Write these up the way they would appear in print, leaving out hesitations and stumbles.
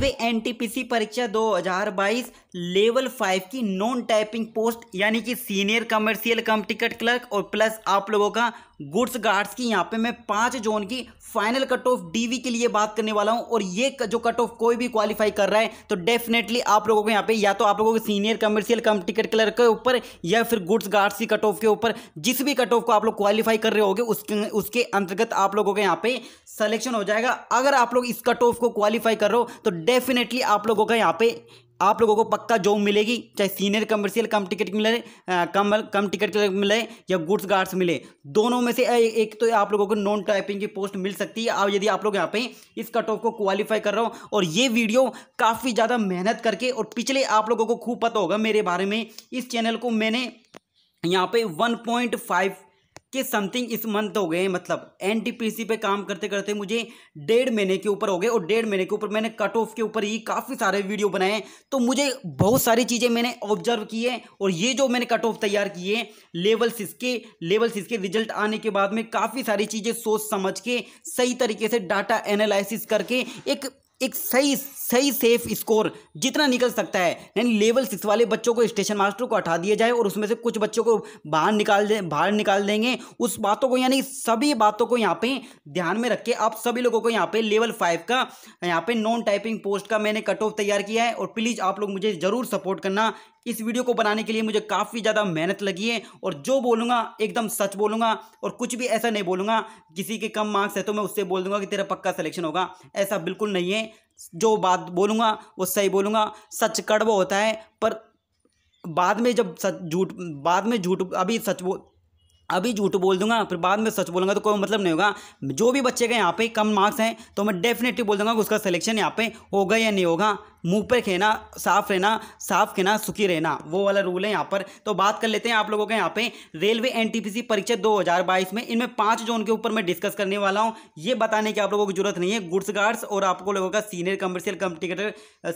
Railway NTPC परीक्षा 2022 level 5 की non typing post यानी कि सीनियर कमर्शियल कम टिकट क्लर्क और प्लस आप लोगों का गुड्स गार्ड्स की यहाँ पे मैं 5 जोन की फाइनल कट ऑफ डीवी के लिए बात करने वाला हूँ। और ये जो कट ऑफ कोई भी क्वालिफाई कर रहा है तो डेफिनेटली आप लोगों को यहाँ पे या तो आप लोगों को सीनियर कमर्शियल कम टिकट क्लर्क के ऊपर या फिर गुड्स गार्ड्स की कट ऑफ के ऊपर जिस भी कट ऑफ को आप लोग क्वालिफाई कर रहे होगे उसके अंतर्गत आप लोगों के यहाँ पे सिलेक्शन हो जाएगा। अगर आप लोग इस कट ऑफ को क्वालिफाई कर रहे हो तो डेफिनेटली आप लोगों का यहाँ पे आप लोगों को पक्का जॉब मिलेगी, चाहे सीनियर कमर्शियल कम टिकट मिले कम टिकट मिले या गुड्स गार्ड्स मिले, दोनों में से एक तो आप लोगों को नॉन टाइपिंग की पोस्ट मिल सकती है। और यदि आप लोग यहाँ पे इस कट ऑफ को क्वालिफाई कर रहे हो और ये वीडियो काफ़ी ज़्यादा मेहनत करके और पिछले आप लोगों को खूब पता होगा मेरे बारे में, इस चैनल को मैंने यहाँ पे 1.5 के समथिंग इस मंथ हो गए, मतलब एनटीपीसी पे काम करते करते मुझे 1.5 महीने के ऊपर हो गए और 1.5 महीने के ऊपर मैंने कट ऑफ के ऊपर ही काफ़ी सारे वीडियो बनाए। तो मुझे बहुत सारी चीज़ें मैंने ऑब्जर्व की है और ये जो मैंने कट ऑफ तैयार किए लेवल 6 के रिजल्ट आने के बाद में काफ़ी सारी चीज़ें सोच समझ के सही तरीके से डाटा एनालिसिस करके एक सही सेफ स्कोर जितना निकल सकता है, यानी लेवल 6 वाले बच्चों को स्टेशन मास्टर को हटा दिया जाए और उसमें से कुछ बच्चों को बाहर निकाल देंगे। उस बातों को यानी सभी बातों को यहाँ पे ध्यान में रख के आप सभी लोगों को यहाँ पे लेवल 5 का यहाँ पे नॉन टाइपिंग पोस्ट का मैंने कट ऑफ तैयार किया है। और प्लीज़ आप लोग मुझे ज़रूर सपोर्ट करना। इस वीडियो को बनाने के लिए मुझे काफ़ी ज़्यादा मेहनत लगी है और जो बोलूँगा एकदम सच बोलूँगा और कुछ भी ऐसा नहीं बोलूँगा किसी के कम मार्क्स है तो मैं उससे बोल दूँगा कि तेरा पक्का सिलेक्शन होगा, ऐसा बिल्कुल नहीं है। जो बात बोलूँगा वो सही बोलूँगा। सच कड़वा होता है पर बाद में जब अभी झूठ बोल दूंगा फिर बाद में सच बोलूंगा तो कोई मतलब नहीं होगा। जो भी बच्चे के यहाँ पे कम मार्क्स हैं तो मैं डेफिनेटली बोल दूंगा कि उसका सिलेक्शन यहाँ पे होगा या नहीं होगा। मुंह पे कहना साफ रहना, साफ कहना सुखी रहना, वो वाला रूल है यहाँ पर। तो बात कर लेते हैं आप लोगों के यहाँ पे रेलवे एनटीपीसी परीक्षा 2022 में इनमें 5 जोन के ऊपर मैं डिस्कस करने वाला हूँ। ये बताने की आप लोगों को जरूरत नहीं है। गुड्स गार्ड्स और आपको लोगों का सीनियर कमर्शियल कम टिकट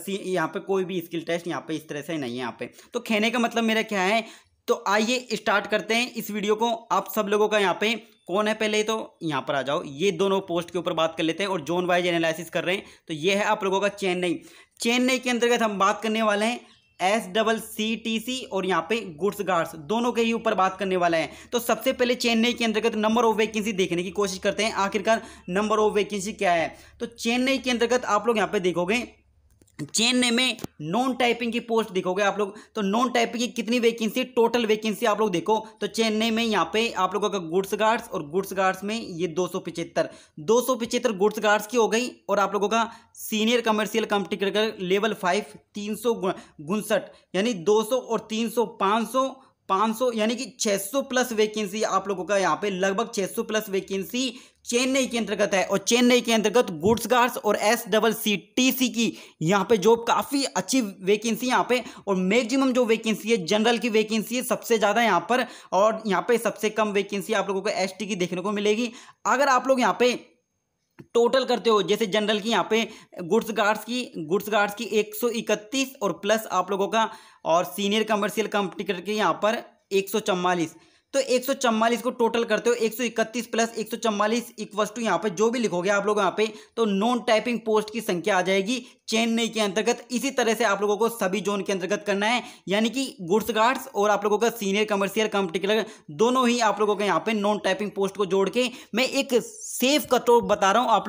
यहाँ पे कोई भी स्किल टेस्ट यहाँ पे इस तरह से नहीं है यहाँ पे। तो कहने का मतलब मेरा क्या है, तो आइए स्टार्ट करते हैं इस वीडियो को। आप सब लोगों का यहाँ पे कौन है पहले तो यहाँ पर आ जाओ। ये दोनों पोस्ट के ऊपर बात कर लेते हैं और जोन वाइज एनालिसिस कर रहे हैं। तो ये है आप लोगों का चेन्नई के अंतर्गत हम बात करने वाले हैं SCCTC और यहाँ पे गुड्स गार्ड्स दोनों के ही ऊपर बात करने वाला है। तो सबसे पहले चेन्नई के अंतर्गत नंबर ऑफ वैकेंसी देखने की कोशिश करते हैं आखिरकार नंबर ऑफ वैकेंसी क्या है। तो चेन्नई के अंतर्गत आप लोग यहाँ पे देखोगे चेन्नई में नॉन टाइपिंग की पोस्ट देखोगे आप लोग तो नॉन टाइपिंग की कितनी वैकेंसी, टोटल वैकेंसी आप लोग देखो तो चेन्नई में यहाँ पे आप लोगों का गुड्स गार्ड्स में ये 275 गुड्स गार्ड्स की हो गई। और आप लोगों का सीनियर कमर्शियल कम टिकट लेवल 5 359 यानी 200 और 300 500 यानी कि 600 प्लस वैकेंसी आप लोगों का यहाँ पे लगभग 600 प्लस वैकेंसी चेन्नई के अंतर्गत है। और चेन्नई के अंतर्गत गुड्स गार्ड्स और SCCTC की यहाँ पे जॉब काफ़ी अच्छी वैकेंसी यहाँ पे और मैक्सिमम जो वैकेंसी है जनरल की वैकेंसी है सबसे ज़्यादा यहाँ पर। और यहाँ पे सबसे कम वैकेंसी आप लोगों को ST की देखने को मिलेगी। अगर आप लोग यहाँ पे टोटल करते हो जैसे जनरल की यहाँ पे गुड्स गार्ड्स की 131 और प्लस आप लोगों का और सीनियर कमर्शियल कम टिकट के यहाँ पर 144, तो 144 को टोटल करते हो 131 प्लस 144 इक्वल्स टू यहाँ पे जो भी लिखोगे आप लोग यहाँ पे तो नॉन टाइपिंग पोस्ट की संख्या आ जाएगी चेन्नई के अंतर्गत। इसी तरह से आप लोगों को सभी जोन के अंतर्गत करना है, यानी कि गुड्स गार्ड्स और आप लोगों का सीनियर कमर्शियल कम टिकट दोनों ही आप लोगों के यहाँ पे नॉन टाइपिंग पोस्ट को जोड़ के मैं एक सेफ कट ऑफ बता रहा हूँ आप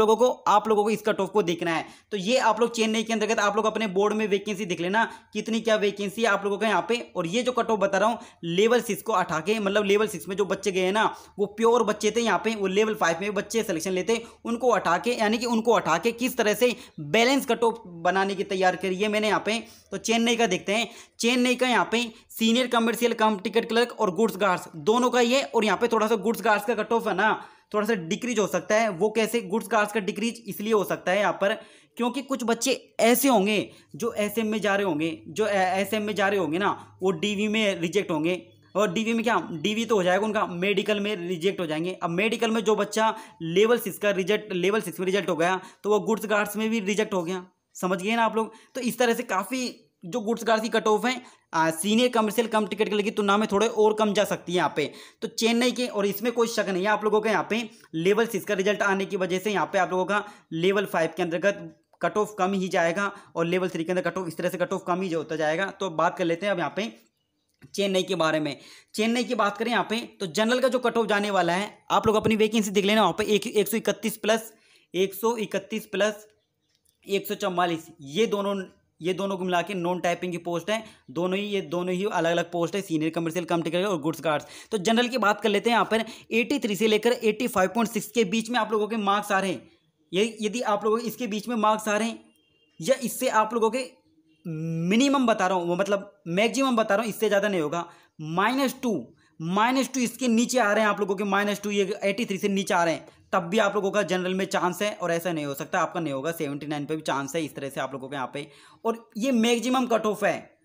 लोगों को इस कट ऑफ को देखना है। तो ये आप लोग चेन्नई के अंतर्गत आप लोग अपने बोर्ड में वैकेंसी देख लेना कितनी क्या वैकेंसी है आप लोगों का यहाँ पे। और ये जो कट ऑफ बता रहा हूँ लेवल 6 को हटा के, मतलब लेवल 6 में जो बच्चे गए हैं ना वो प्योर बच्चे थे यहाँ पे, वो लेवल 5 में बच्चे सिलेक्शन लेते उनको हटा के, यानी कि उनको हटा के किस तरह से बैलेंस कट ऑफ बनाने की तैयार करी है मैंने यहाँ पे। तो चेन्नई का देखते हैं। चेन्नई का यहाँ पे सीनियर कमर्शियल कम टिकट क्लर्क और गुड्स गार्ड्स दोनों का ये, और यहाँ पे थोड़ा सा गुड्स गार्ड्स का कट ऑफ है ना थोड़ा सा डिक्रीज हो सकता है। वो कैसे गुड्स गार्ड्स का डिक्रीज इसलिए हो सकता है यहाँ पर क्योंकि कुछ बच्चे ऐसे होंगे जो एसएम में जा रहे होंगे ना वो डीवी में रिजेक्ट होंगे। और डीवी में क्या, डीवी तो हो जाएगा उनका, मेडिकल में रिजेक्ट हो जाएंगे। अब मेडिकल में जो बच्चा लेवल 6 में रिजेक्ट हो गया तो वो गुड्स गार्ड्स में भी रिजेक्ट हो गया। समझ गए ना आप लोग। तो इस तरह से काफ़ी जो गुड्स गार्ड्स की कट ऑफ है सीनियर कमर्शियल कम टिकट के लिए तुलना में थोड़े और कम जा सकती है यहाँ पे। तो चेन्नई के, और इसमें कोई शक नहीं है आप लोगों का यहाँ पे लेवल 6 का रिजल्ट आने की वजह से यहाँ पे आप लोगों का लेवल 5 के अंतर्गत कट ऑफ कम ही जाएगा और लेवल 3 के अंदर कट ऑफ इस तरह से कट ऑफ कम ही जो होता जाएगा। तो बात कर लेते हैं अब यहाँ पे चेन्नई के बारे में। चेन्नई की बात करें यहाँ पे तो जनरल का जो कट ऑफ जाने वाला है, आप लोग अपनी वैकेंसी देख लेना, वहाँ पे 131 प्लस 131 प्लस 144 ये दोनों को मिला के नॉन टाइपिंग की पोस्ट है। ये दोनों ही अलग अलग पोस्ट है, सीनियर कमर्शियल कम टिकट और गुड्स गार्ड्स। तो जनरल की बात कर लेते हैं यहाँ पर 83 से लेकर 85.6 के बीच में आप लोगों के मार्क्स आ रहे हैं। यदि आप लोगों के इसके बीच में मार्क्स आ रहे हैं या इससे आप लोगों के मिनिमम बता रहा हूँ, वो मतलब मैक्सिमम बता रहा हूँ, इससे ज़्यादा नहीं होगा, -2 इसके नीचे आ रहे हैं आप लोगों के, -2 ये 83 से नीचे आ रहे हैं, तब भी आप लोगों का जनरल में चांस है। और ऐसा नहीं हो सकता आपका नहीं होगा, 79 पे भी चांस है, इस तरह से आप लोगों के यहाँ पे। और ये मैक्सिमम कट ऑफ है,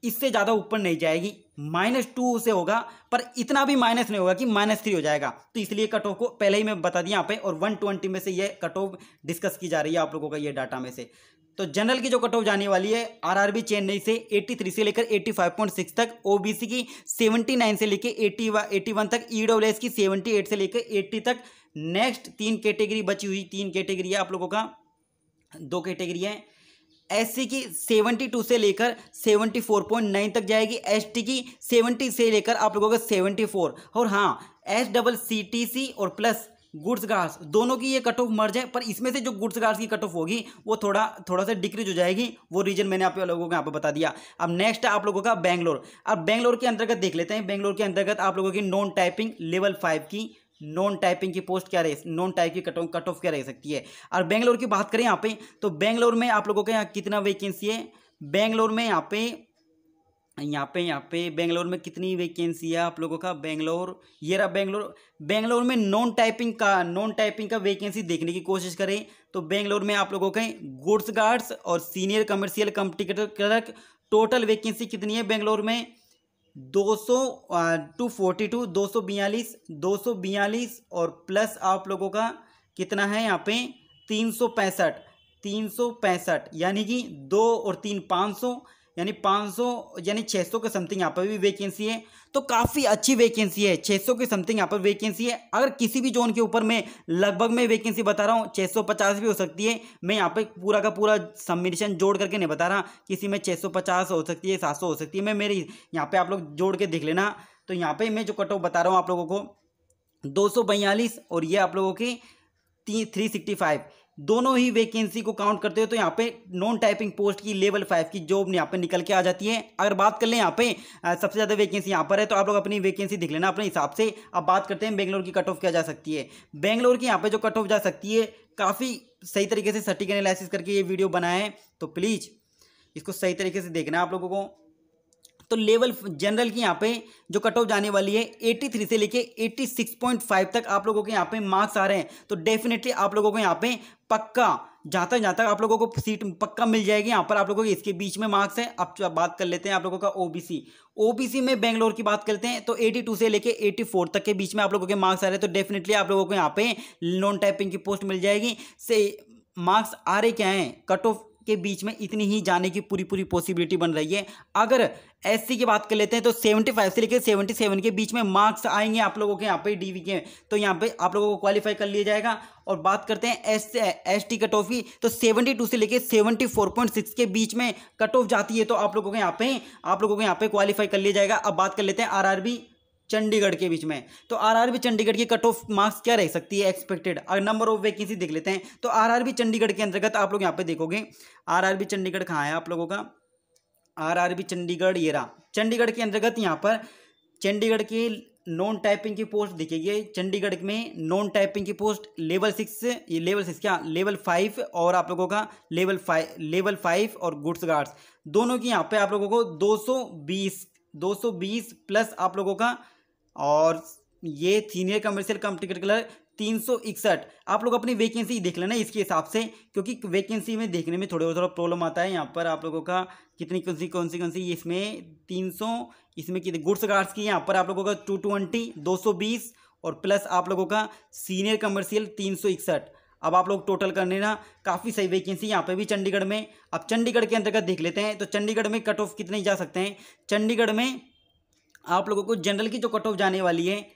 इससे ज़्यादा ऊपर नहीं जाएगी, -2 से होगा, पर इतना भी माइनस नहीं होगा कि -3 हो जाएगा। तो इसलिए कट ऑफ को पहले ही मैं बता दिया यहाँ पे। और 120 में से ये कट ऑफ डिस्कस की जा रही है आप लोगों का ये डाटा में से। तो जनरल की जो कट ऑफ जाने वाली है आरआरबी चेन्नई से 83 से लेकर 85.6 तक, ओबीसी की 79 से लेकर 81 तक, ईडब्ल्यूएस की 78 से लेकर 80 तक। नेक्स्ट 3 कैटेगरी बची हुई, 3 कैटेगरी है आप लोगों का, 2 कैटेगरी है। एससी की 72 से लेकर 74.9 तक जाएगी, एसटी की 70 से लेकर आप लोगों का 74। और हाँ, SCCT और प्लस गुड्स गार्ड्स दोनों की ये कट ऑफ मर्ज है, पर इसमें से जो गुड्स गार्ड्स की कट ऑफ होगी वो थोड़ा सा डिक्रीज हो जाएगी। वो रीजन मैंने आप लोगों को यहाँ पे बता दिया। अब नेक्स्ट है आप लोगों का बेंगलोर। अब बेंगलोर के अंतर्गत देख लेते हैं। बेंगलोर के अंतर्गत आप लोगों की नॉन टाइपिंग लेवल 5 की नॉन टाइपिंग की पोस्ट क्या रहे, नॉन टाइप की कट ऑफ क्या रह सकती है। और बेंगलोर की बात करें यहाँ पे तो बेंगलोर में आप लोगों के यहाँ कितना वैकेंसी है, बेंगलोर में यहाँ पे बेंगलोर में कितनी वैकेंसी है आप लोगों का। बेंगलोर ये रहा बेंगलोर में नॉन टाइपिंग का वैकेंसी देखने की कोशिश करें तो बेंगलोर में आप लोगों के गुड्स गार्ड्स और सीनियर कमर्शियल कम टिकट क्लर्क टोटल वैकेंसी कितनी है बेंगलोर में 242 और प्लस आप लोगों का कितना है यहाँ पे 365 यानी कि 2 और 3 500 यानी 600 के समथिंग यहाँ पर भी वैकेंसी है। तो काफ़ी अच्छी वैकेंसी है, 600 के समथिंग यहाँ पर वैकेंसी है। अगर किसी भी जोन के ऊपर मैं लगभग में वैकेंसी बता रहा हूँ, 650 भी हो सकती है। मैं यहाँ पे पूरा का पूरा सबमिशन जोड़ करके नहीं बता रहा, किसी में 650 हो सकती है, 700 हो सकती है। मैं मेरी यहाँ पे आप लोग जोड़ के देख लेना। तो यहाँ पे मैं जो कट ऑफ बता रहा हूँ आप लोगों को 242 और ये आप लोगों की 365 दोनों ही वैकेंसी को काउंट करते हो तो यहाँ पे नॉन टाइपिंग पोस्ट की लेवल 5 की जॉब यहाँ पे निकल के आ जाती है। अगर बात कर लें यहाँ पे सबसे ज़्यादा वैकेंसी यहाँ पर है, तो आप लोग अपनी वैकेंसी देख लेना अपने हिसाब से। अब बात करते हैं बेंगलोर की कट ऑफ क्या जा सकती है। बेंगलोर की यहाँ पे जो कट ऑफ जा सकती है, काफ़ी सही तरीके से सटीक एनालिसिस करके ये वीडियो बनाया है, तो प्लीज़ इसको सही तरीके से देखना है आप लोगों को। तो लेवल जनरल की यहाँ पे जो कट ऑफ जाने वाली है 83 से लेके 86.5 तक आप लोगों के यहाँ पे मार्क्स आ रहे हैं। तो डेफिनेटली आप लोगों को यहाँ पे पक्का जहाँ तक आप लोगों को सीट पक्का मिल जाएगी। यहाँ पर आप लोगों के इसके बीच में मार्क्स है। अब बात कर लेते हैं आप लोगों का ओबीसी में बेंगलोर की बात करते हैं तो 82 से लेके 84 तक के बीच में आप लोगों के मार्क्स आ रहे हैं। तो डेफिनेटली आप लोगों को यहाँ पे नॉन टाइपिंग की पोस्ट मिल जाएगी। से मार्क्स आ रहे क्या हैं, कट ऑफ के बीच में इतनी ही जाने की पूरी पॉसिबिलिटी बन रही है। अगर एससी की बात कर लेते हैं तो 75 से लेकर 77 के बीच में मार्क्स आएंगे आप लोगों के यहाँ पे डीवी के, तो यहाँ पे आप लोगों को क्वालिफाई कर लिया जाएगा। और बात करते हैं एसटी कट ऑफ की तो 72 से लेकर 74.6 के बीच में कट ऑफ जाती है, तो आप लोगों के यहाँ पे क्वालिफाई कर लिया जाएगा। अब बात कर लेते हैं आरआरबी चंडीगढ़ के बीच में, तो आरआरबी चंडीगढ़ की कट ऑफ मार्क्स क्या रह सकती है एक्सपेक्टेड। अगर नंबर ऑफ वैकेंसी देख लेते हैं तो आरआरबी चंडीगढ़ के अंतर्गत आप लोग यहाँ पे देखोगे आरआरबी चंडीगढ़ कहाँ है आप लोगों का, आरआरबी चंडीगढ़ ये रहा। चंडीगढ़ के अंतर्गत यहाँ पर चंडीगढ़ की नॉन टाइपिंग की पोस्ट दिखेगी। चंडीगढ़ में नॉन टाइपिंग की पोस्ट लेवल 5 और आप लोगों का लेवल 5 और गुड्स गार्ड्स दोनों की यहाँ पे आप लोगों को 220 प्लस आप लोगों का, और ये सीनियर कमर्शियल कम टिकट क्लर्क 361। आप लोग अपनी वैकेंसी देख लेना इसके हिसाब से, क्योंकि वैकेंसी में देखने में थोड़ा प्रॉब्लम आता है। यहाँ पर आप लोगों का कितनी कौन सी इसमें 300, इसमें कितने गुड्स गार्ड्स की यहाँ पर आप लोगों का 220 और प्लस आप लोगों का सीनियर कमर्शियल 361। अब आप लोग टोटल करने ना, काफ़ी सही वैकेंसी यहाँ पे भी चंडीगढ़ में। अब चंडीगढ़ के अंतर्गत देख लेते हैं तो चंडीगढ़ में कट ऑफ कितने जा सकते हैं। चंडीगढ़ में आप लोगों को जनरल की जो कट ऑफ जाने वाली है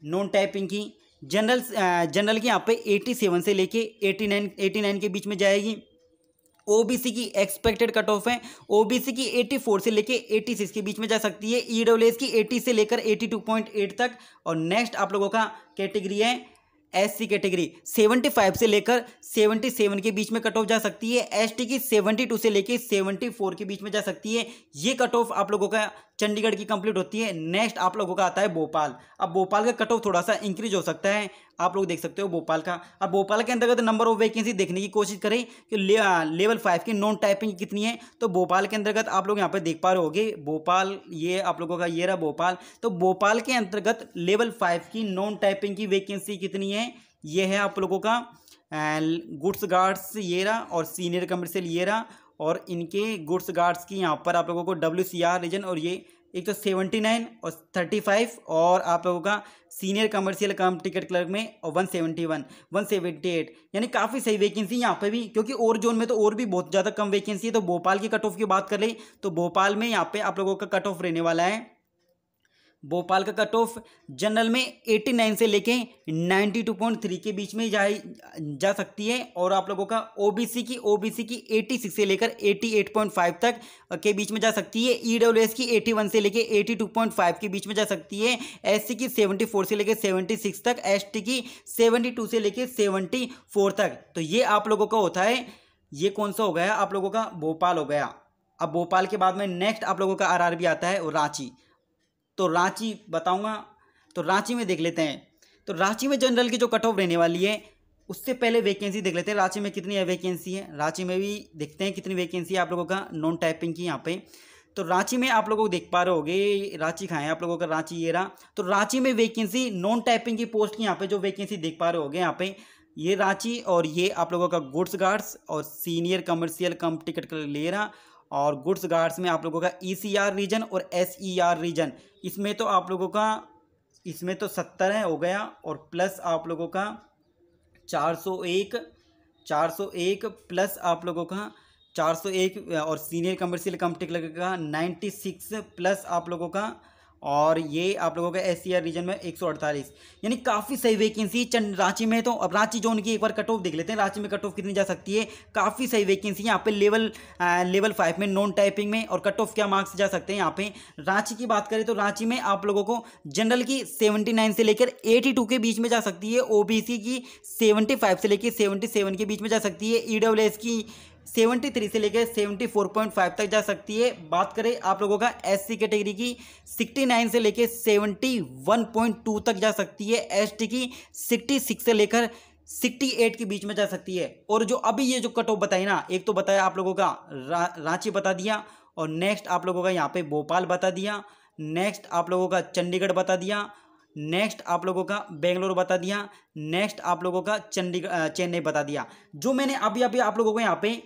नॉन टाइपिंग की, जनरल की यहाँ पे 87 से लेके 89 के बीच में जाएगी। ओबीसी की एक्सपेक्टेड कट ऑफ है, ओबीसी की 84 से लेके 86 के बीच में जा सकती है, ईडब्ल्यूएस की 80 से लेकर 82.8 तक। और नेक्स्ट आप लोगों का कैटेगरी है एससी कैटेगरी, 75 से लेकर 77 के बीच में कट ऑफ जा सकती है, एसटी की 72 से लेकर 74 के बीच में जा सकती है। ये कट ऑफ आप लोगों का चंडीगढ़ की कंप्लीट होती है। नेक्स्ट आप लोगों का आता है भोपाल। अब भोपाल का कट ऑफ थोड़ा सा इंक्रीज हो सकता है, आप लोग देख सकते हो भोपाल का। अब भोपाल के अंतर्गत नंबर ऑफ वैकेंसी देखने की कोशिश करें कि लेवल 5 की नॉन टाइपिंग कितनी है, तो भोपाल के अंतर्गत आप लोग यहाँ पे देख पा रहे होगे, भोपाल ये आप लोगों का ये रहा भोपाल। तो भोपाल के अंतर्गत लेवल 5 की नॉन टाइपिंग की वैकेंसी कितनी है, ये है आप लोगों का गुड्स गार्ड्स ये रहा और सीनियर कमर्शियल ये रहा। और इनके गुड्स गार्ड्स की यहाँ पर आप लोगों को WCR रीजन और ये एक तो 79 और 35 और आप लोगों का सीनियर कमर्शियल कम टिकट क्लर्क में और 171 178, यानी काफ़ी सही वैकेंसी यहाँ पे भी, क्योंकि और जोन में तो और भी बहुत ज़्यादा कम वैकेंसी है। तो भोपाल की कट ऑफ की बात कर ले तो भोपाल में यहाँ पे आप लोगों का कट ऑफ रहने वाला है, भोपाल का कट ऑफ जनरल में 89 से लेके 92.3 के बीच में जा सकती है। और आप लोगों का ओबीसी की 86 से लेकर 88.5 तक के बीच में जा सकती है, ईडब्ल्यूएस की 81 से लेके 82.5 के बीच में जा सकती है, एससी की 74 से लेके 76 तक, एसटी की 72 से लेके 74 तक। तो ये आप लोगों का होता है, ये कौन सा हो गया आप लोगों का भोपाल हो गया। अब भोपाल के बाद में नेक्स्ट आप लोगों का आरआरबी आता है और रांची। तो रांची बताऊंगा, तो रांची में देख लेते हैं। तो रांची में जनरल की जो कट ऑफ रहने वाली है उससे पहले वैकेंसी देख लेते हैं, रांची में कितनी है वैकेंसी है। रांची में भी देखते हैं कितनी वैकेंसी है आप लोगों का नॉन टाइपिंग की यहाँ पे। तो रांची में आप लोगों को देख पा रहे होगे, रांची कहाँ है आप लोगों का, रांची ये रहा। तो रांची में वैकेंसी नॉन टाइपिंग की पोस्ट की यहाँ पे जो वैकेंसी देख पा रहे होगे यहाँ पे, ये रांची और ये आप लोगों का गुड्स गार्ड्स और सीनियर कमर्शियल कम टिकट ले रहा। और गुड्स गार्ड्स में आप लोगों का ECR रीजन और SER रीजन, इसमें तो आप लोगों का इसमें तो 70 है हो गया, और प्लस आप लोगों का 401 प्लस आप लोगों का 401 और सीनियर कमर्शियल कम टिकट का 96 प्लस आप लोगों का, और ये आप लोगों का SCR रीजन में 148, यानी काफ़ी सही वैकेंसी रांची में। तो अब रांची जोन की एक बार कट ऑफ देख लेते हैं, रांची में कट ऑफ कितनी जा सकती है। काफ़ी सही वैकेंसी यहाँ पे लेवल 5 में नॉन टाइपिंग में, और कट ऑफ क्या मार्क्स जा सकते हैं यहाँ पे। रांची की बात करें तो रांची में आप लोगों को जनरल की 79 से लेकर 82 के बीच में जा सकती है, OBC की 75 से लेकर 77 के बीच में जा सकती है, EWS की 73 से लेकर 74.5 तक जा सकती है। बात करें आप लोगों का SC कैटेगरी की 69 से लेकर 71.2 तक जा सकती है, ST की 66 से लेकर 68 के बीच में जा सकती है। और जो अभी ये जो कट ऑफ बताई ना, एक तो बताया आप लोगों का रांची बता दिया, और नेक्स्ट आप लोगों का यहाँ पे भोपाल बता दिया, नेक्स्ट आप लोगों का चंडीगढ़ बता दिया, नेक्स्ट आप लोगों का बेंगलोर बता दिया, नेक्स्ट आप लोगों का चेन्नई बता दिया। जो मैंने अभी आप लोगों को यहाँ पे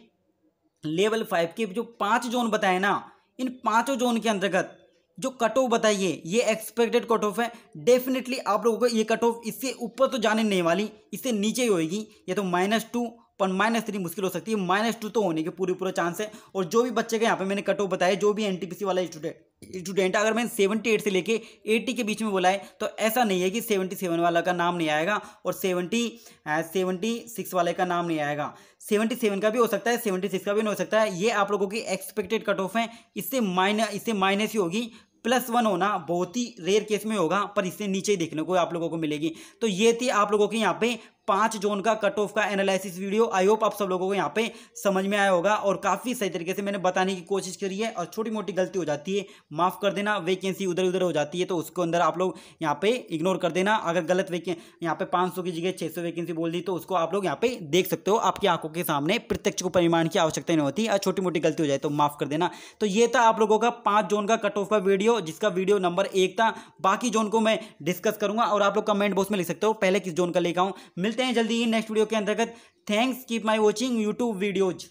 लेवल 5 के जो 5 जोन बताए ना, इन 5 जोन के अंतर्गत जो कट ऑफ बताइए ये एक्सपेक्टेड कट ऑफ है। डेफिनेटली आप लोगों को ये कट ऑफ इससे ऊपर तो जाने नहीं वाली, इससे नीचे ही होगी। ये तो -2 पर -3 मुश्किल हो सकती है, -2 तो होने के पूरा चांस है। और जो भी बच्चे के यहाँ पे मैंने कट ऑफ बताया, जो भी NTPC वाला स्टूडेंट अगर मैंने 78 से लेके 80 के बीच में बोला है, तो ऐसा नहीं है कि 77 वाला का नाम नहीं आएगा और 76 वाले का नाम नहीं आएगा। 77 का भी हो सकता है, 76 का भी नहीं हो सकता है। ये आप लोगों की एक्सपेक्टेड कट ऑफ है, इससे माइनस ही होगी। +1 होना बहुत ही रेयर केस में होगा, पर इससे नीचे ही देखने को आप लोगों को मिलेगी। तो ये थी आप लोगों के यहाँ पे 5 जोन का कट ऑफ का एनालिसिस वीडियो। आई होप आप सब लोगों को यहाँ पे समझ में आया होगा, और काफ़ी सही तरीके से मैंने बताने की कोशिश करी है। और छोटी मोटी गलती हो जाती है माफ़ कर देना, वैकेंसी उधर उधर हो जाती है तो उसको अंदर आप लोग यहाँ पे इग्नोर कर देना। अगर गलत यहाँ पे 500 की जगह 600 वैकेंसी बोल दी तो उसको आप लोग यहाँ पे देख सकते हो, आपकी आंखों के सामने प्रत्यक्ष को परिमाण की आवश्यकता नहीं होती। छोटी मोटी गलती हो जाए तो माफ़ कर देना। तो ये था आप लोगों का 5 जोन का कट ऑफ का वीडियो, जिसका वीडियो नंबर 1 था। बाकी जोन को मैं डिस्कस करूंगा और आप लोग कमेंट बॉक्स में लिख सकते हो पहले किस जोन का लेकर आऊं। मिलते हैं जल्दी ही नेक्स्ट वीडियो के अंतर्गत। Thanks, keep my watching YouTube videos.